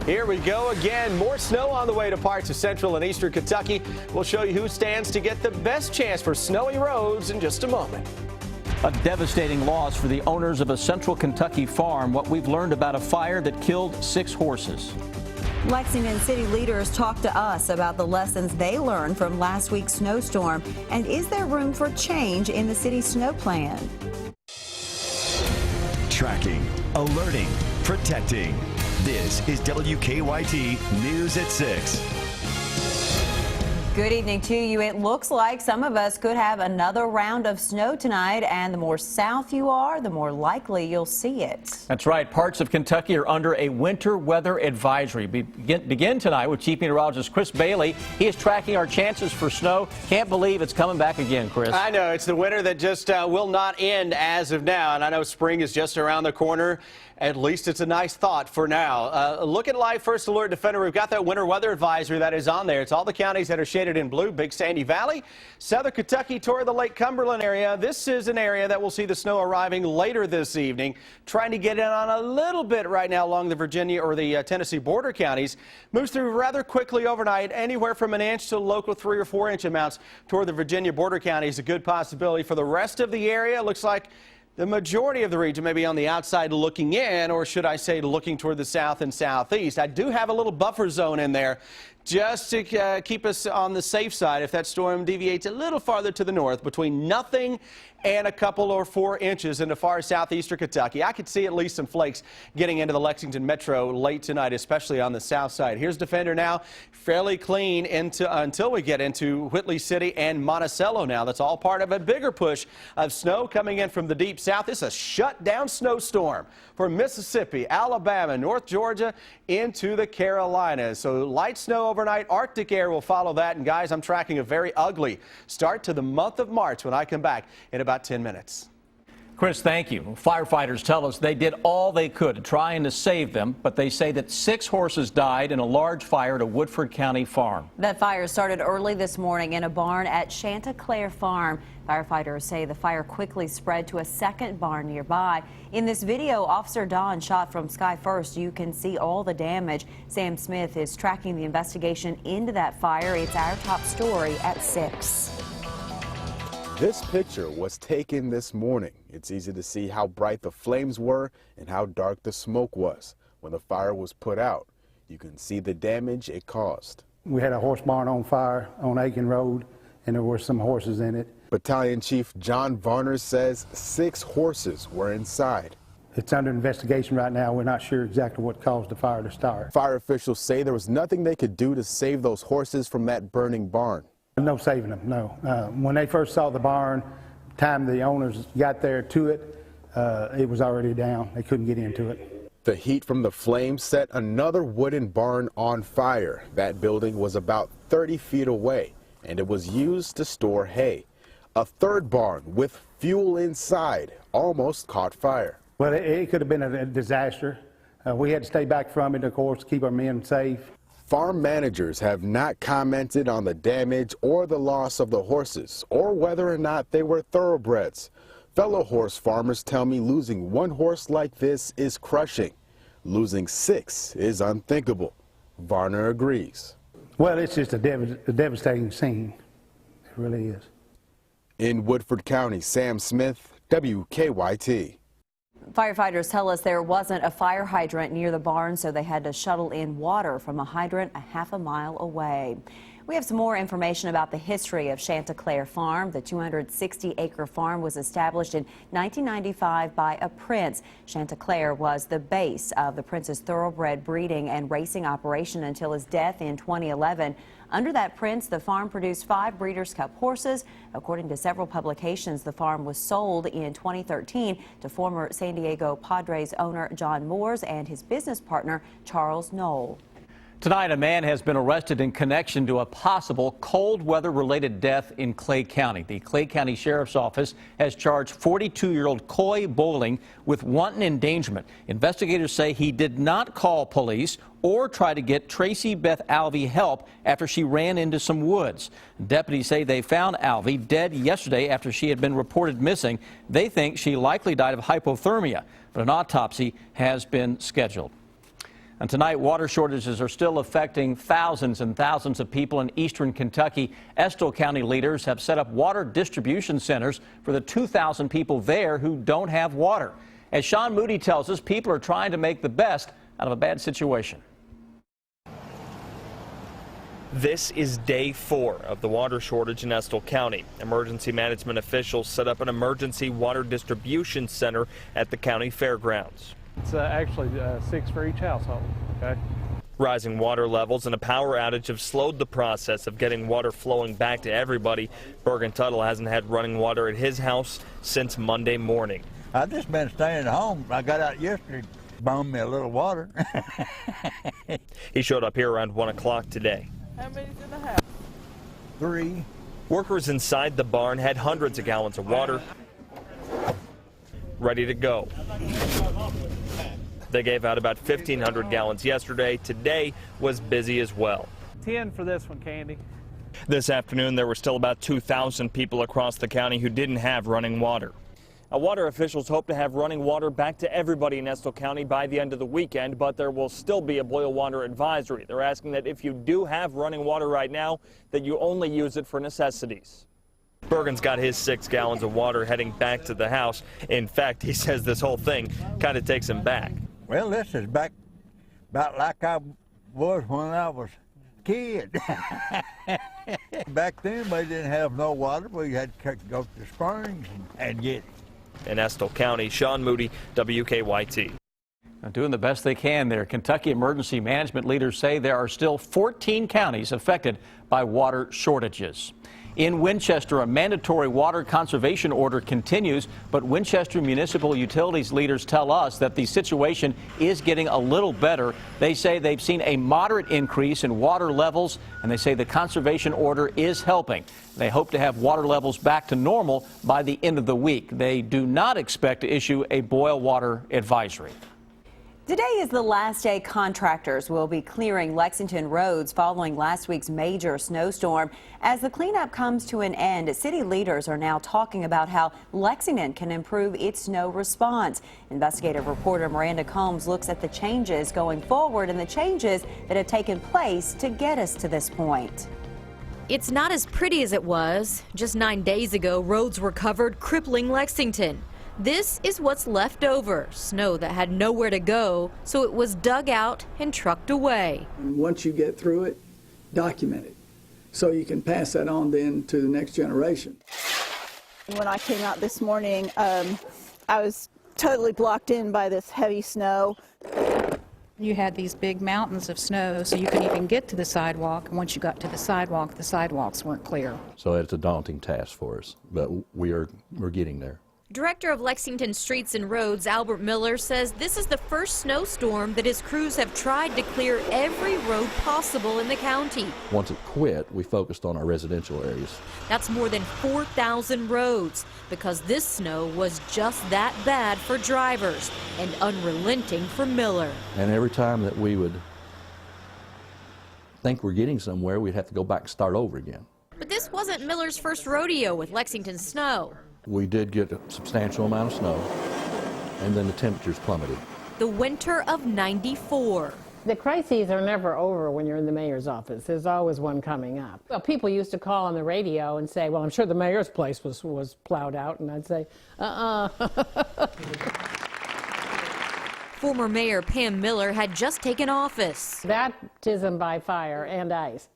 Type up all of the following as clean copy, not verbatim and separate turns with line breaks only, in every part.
Here we go again. More snow on the way to parts of central and eastern Kentucky. We'll show you who stands to get the best chance for snowy roads in just a moment.
A devastating loss for the owners of a central Kentucky farm. What we've learned about a fire that killed 6 horses.
Lexington city leaders talked to us about the lessons they learned from last week's snowstorm. And is there room for change in the city's snow plan?
Tracking, alerting, protecting. This is WKYT News at 6.
Good evening to you. It looks like some of us could have another round of snow tonight, and the more south you are, the more likely you'll see it.
That's right. Parts of Kentucky are under a winter weather advisory. Begin tonight with Chief Meteorologist Chris Bailey. He is tracking our chances for snow. Can't believe it's coming back again, Chris.
I know. It's the winter that just will not end as of now, and I know spring is just around the corner. At least it's a nice thought for now. Look at Live First Alert Defender. We've got that winter weather advisory that is on there. It's all the counties that are shaded in blue: Big Sandy Valley, Southern Kentucky, toward the Lake Cumberland area. This is an area that will see the snow arriving later this evening. Trying to get in on a little bit right now along the Virginia or the Tennessee border counties. Moves through rather quickly overnight, anywhere from an inch to local 3 or 4 inch amounts toward the Virginia border counties. A good possibility for the rest of the area. Looks like the majority of the region may be on the outside looking in, or should I say looking toward the south and southeast. I do have a little buffer zone in there just to keep us on the safe side if that storm deviates a little farther to the north, between nothing and a couple or 4 inches into far southeastern Kentucky. I could see at least some flakes getting into the Lexington metro late tonight, especially on the south side. Here's Defender now, fairly clean until we get into Whitley City and Monticello now. That's all part of a bigger push of snow coming in from the deep south. This is a shut-down snowstorm from Mississippi, Alabama, North Georgia into the Carolinas. So light snow overnight. Arctic air will follow that. And guys, I'm tracking a very ugly start to the month of March when I come back in about 10 minutes.
Chris, thank you. Firefighters tell us they did all they could trying to save them, but they say that 6 horses died in a large fire at a Woodford County farm. That
fire started early this morning in a barn at Chanticleer Farm. Firefighters say the fire quickly spread to a second barn nearby. In this video Officer Don shot from Sky First, you can see all the damage. Sam Smith is tracking the investigation into that fire. It's our top story at 6.
This picture was taken this morning. It's easy to see how bright the flames were and how dark the smoke was when the fire was put out. You can see the damage it caused.
We had a horse barn on fire on Aiken Road, and there were some horses in it.
Battalion Chief John Varner says 6 horses were inside.
It's under investigation right now. We're not sure exactly what caused the fire to start.
Fire officials say there was nothing they could do to save those horses from that burning barn.
No saving them, no. When they first saw the barn, time the owners got there to it, it was already down. They couldn't get into it.
The heat from the flames set another wooden barn on fire. That building was about 30 feet away, and it was used to store hay. A third barn with fuel inside almost caught fire.
Well, it could have been a disaster. We had to stay back from it, of course, to keep our men safe.
Farm managers have not commented on the damage or the loss of the horses, or whether or not they were thoroughbreds. Fellow horse farmers tell me losing 1 horse like this is crushing. Losing 6 is unthinkable. Varner agrees.
Well, it's just a devastating scene. It really is.
In Woodford County, Sam Smith, WKYT.
Firefighters tell us there wasn't a fire hydrant near the barn, so they had to shuttle in water from a hydrant a half a mile away. We have some more information about the history of Chanticleer Farm. The 260-acre farm was established in 1995 by a prince. Chanticleer was the base of the prince's thoroughbred breeding and racing operation until his death in 2011. Under that prince, the farm produced 5 Breeders' Cup horses. According to several publications, the farm was sold in 2013 to former San Diego Padres owner John Moores and his business partner Charles Knoll.
Tonight, a man has been arrested in connection to a possible cold weather-related death in Clay County. The Clay County Sheriff's Office has charged 42-year-old Coy Bowling with wanton endangerment. Investigators say he did not call police or try to get Tracy Beth Alvey help after she ran into some woods. Deputies say they found Alvey dead yesterday after she had been reported missing. They think she likely died of hypothermia, but an autopsy has been scheduled. And tonight, water shortages are still affecting thousands and thousands of people in eastern Kentucky. Estill County leaders have set up water distribution centers for the 2,000 people there who don't have water. As Sean Moody tells us, people are trying to make the best out of a bad situation.
This is day 4 of the water shortage in Estill County. Emergency management officials set up an emergency water distribution center at the county fairgrounds.
It's actually 6 for each household, okay?
Rising water levels and a power outage have slowed the process of getting water flowing back to everybody. Bergen Tuttle hasn't had running water at his house since Monday morning.
I've just been staying at home. I got out yesterday, bummed me a little water.
He showed up here around 1 o'clock today.
How many's in the house?
3.
Workers inside the barn had hundreds of gallons of water ready to go. They gave out about 1,500 gallons yesterday. Today was busy as well.
10 for this one, Candy.
This afternoon, there were still about 2,000 people across the county who didn't have running water. Water officials hope to have running water back to everybody in Estill County by the end of the weekend, but there will still be a boil water advisory. They're asking that if you do have running water right now, that you only use it for necessities. Bergen's got his 6 gallons of water heading back to the house. In fact, he says this whole thing kind of takes him back.
Well, this is back about like I was when I was a kid. Back then, we didn't have no water. We had to go to the springs and get it.
In Estill County, Sean Moody, WKYT.
Doing the best they can there. Kentucky emergency management leaders say there are still 14 counties affected by water shortages. In Winchester, a mandatory water conservation order continues, but Winchester municipal utilities leaders tell us that the situation is getting a little better. They say they've seen a moderate increase in water levels, and they say the conservation order is helping. They hope to have water levels back to normal by the end of the week. They do not expect to issue a boil water advisory.
Today is the last day contractors will be clearing Lexington roads following last week's major snowstorm. As the cleanup comes to an end, city leaders are now talking about how Lexington can improve its snow response. Investigative reporter Miranda Combs looks at the changes going forward and the changes that have taken place to get us to this point.
It's not as pretty as it was. Just 9 days ago, roads were covered, crippling Lexington. This is what's left over, snow that had nowhere to go, so it was dug out and trucked away.
Once you get through it, document it, so you can pass that on then to the next generation.
When I came out this morning, I was totally blocked in by this heavy snow.
You had these big mountains of snow, so you couldn't even get to the sidewalk. And once you got to the sidewalks weren't clear.
So it's a daunting task for us, but we're getting there.
Director of Lexington Streets and Roads, Albert Miller, says this is the first snowstorm that his crews have tried to clear every road possible in the county.
Once it quit, we focused on our residential areas.
That's more than 4,000 roads, because this snow was just that bad for drivers and unrelenting for Miller.
And every time that we would think we're getting somewhere, we'd have to go back and start over again.
But this wasn't Miller's first rodeo with Lexington snow.
We did get a substantial amount of snow, and then the temperatures plummeted.
The winter of '94.
The crises are never over when you're in the mayor's office. There's always one coming up. Well, people used to call on the radio and say, well, I'm sure the mayor's place was plowed out, and I'd say,
Former Mayor Pam Miller had just taken office.
Baptism by fire and ice.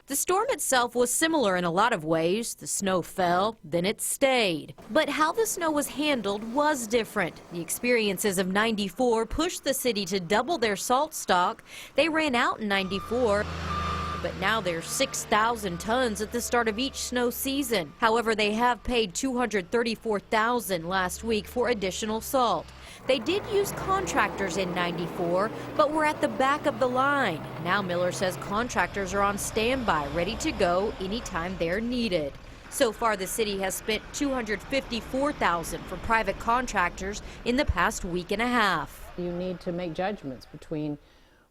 The storm itself was similar in a lot of ways. The snow fell, then it stayed. But how the snow was handled was different. The experiences of '94 pushed the city to double their salt stock. They ran out in '94. But now there's 6,000 tons at the start of each snow season. However, they have paid $234,000 last week for additional salt. They did use contractors in '94, but were at the back of the line. Now Miller says contractors are on standby, ready to go anytime they're needed. So far, the city has spent $254,000 for private contractors in the past week and a half.
You need to make judgments between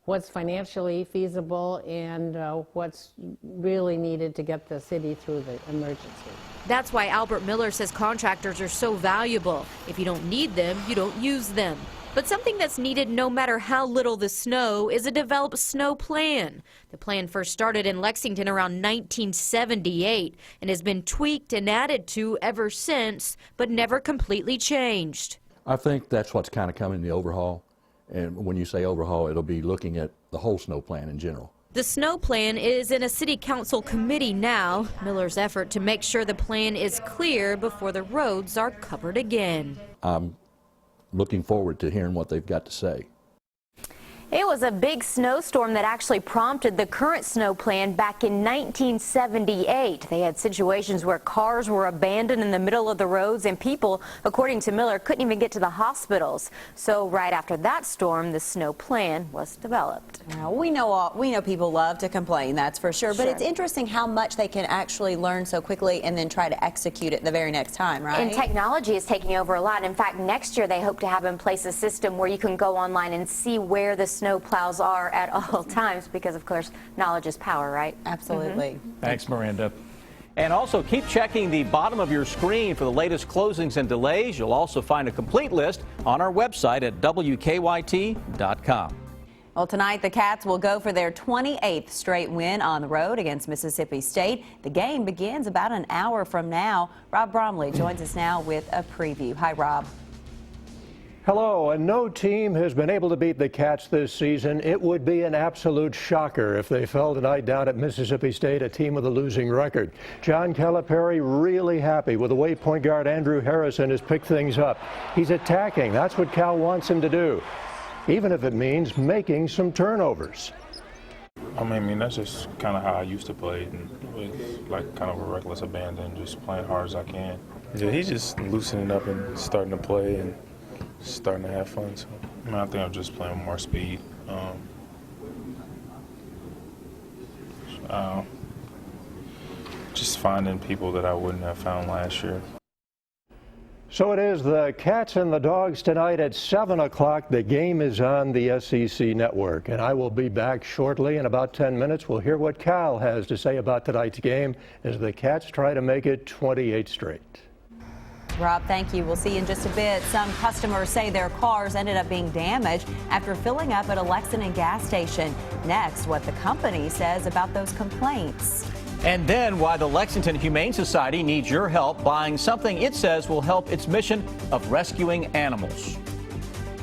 what's financially feasible and what's really needed to get the city through the emergency.
That's why Albert Miller says contractors are so valuable. If you don't need them, you don't use them. But something that's needed no matter how little the snow is a developed snow plan. The plan first started in Lexington around 1978 and has been tweaked and added to ever since, but never completely changed.
I think that's what's kind of coming in the overhaul. And when you say overhaul, it'll be looking at the whole snow plan in general.
The snow plan is in a city council committee now. Miller's effort to make sure the plan is clear before the roads are covered again.
I'm looking forward to hearing what they've got to say.
It was a big snowstorm that actually prompted the current snow plan back in 1978. They had situations where cars were abandoned in the middle of the roads and people, according to Miller, couldn't even get to the hospitals. So right after that storm, the snow plan was developed.
Now, we know people love to complain, that's for sure, but it's interesting how much they can actually learn so quickly and then try to execute it the very next time, right?
And technology is taking over a lot. In fact, next year they hope to have in place a system where you can go online and see where the snow plows are at all times, because of course knowledge is power, right?
Absolutely.
Thanks, Miranda. And also keep checking the bottom of your screen for the latest closings and delays. You'll also find a complete list on our website at WKYT.com.
Well, tonight the Cats will go for their 28th straight win on the road against Mississippi State. The game begins about an hour from now. Rob Bromley joins us now with a preview. Hi, Rob.
Hello, and no team has been able to beat the Cats this season. It would be an absolute shocker if they fell tonight down at Mississippi State, a team with a losing record. John Calipari really happy with the way point guard Andrew Harrison has picked things up. He's attacking. That's what Cal wants him to do, even if it means making some turnovers.
I mean, that's just kind of how I used to play, and with like kind of a reckless abandon, just playing hard as I can. Yeah, he's just loosening up and starting to play and starting to have fun. So I mean, I think I'm just playing with more speed. Just finding people that I wouldn't have found last year.
So it is the Cats and the Dogs tonight at 7 o'clock. The game is on the SEC network, and I will be back shortly. In about 10 minutes, we'll hear what Cal has to say about tonight's game as the Cats try to make it 28 straight.
Rob, thank you. We'll see you in just a bit. Some customers say their cars ended up being damaged after filling up at a Lexington gas station. Next, what the company says about those complaints.
And then why the Lexington Humane Society needs your help buying something it says will help its mission of rescuing animals.